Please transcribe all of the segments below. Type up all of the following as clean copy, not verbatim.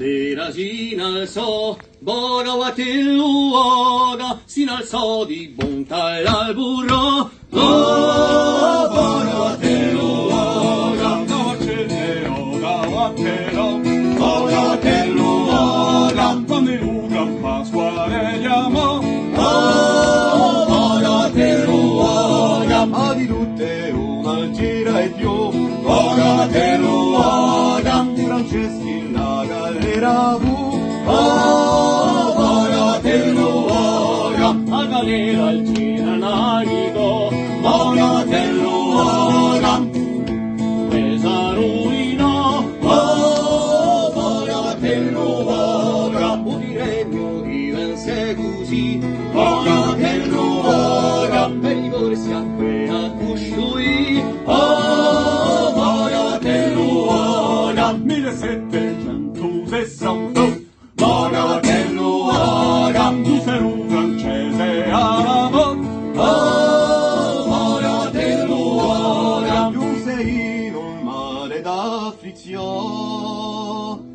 bandera si innalzò, Bogavatelluoga si innalzò di bontà e l'alburò. Oh, Bogavatelluoga, Bogavatelluoga, quando il gran Pasquale gli amò. oh, Bogavatelluoga, Ma di tutte una gira e più, Bogavatelluoga, di Franceschi la galera fu. oh, Bogavatelluoga, a galera il gira navigo, Bogavatelluoga, questa ruina, oh, Bogavatelluoga, udiremmo divense così, Bogavatelluoga, per i borsi a quella cusciui, oh, Bogavatelluoga, 1760, Bogavatelluoga, tu sei un francese arabo, oh, Bogavatelluoga, tu sei in un mare d'afflizione.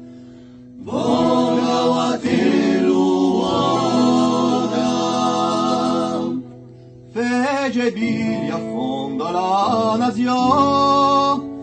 Bogavatelluoga, Fece bigli affonda la nazione.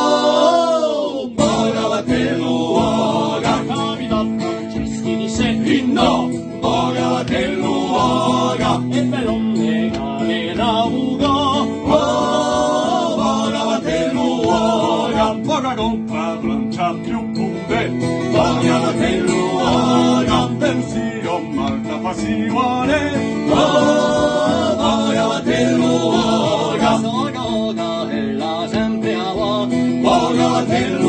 oh, Bogavatelluoga, capita Franceschi di Settinno, Bogavatelluoga, e bell'onde galera ugò, oh, Bogavatelluoga, Poca contra Francia più pude, Bogavatelluoga, Versio Malta passione. oh, Bogavatelluoga, sono bella sempre a voi, Bogavatelluoga.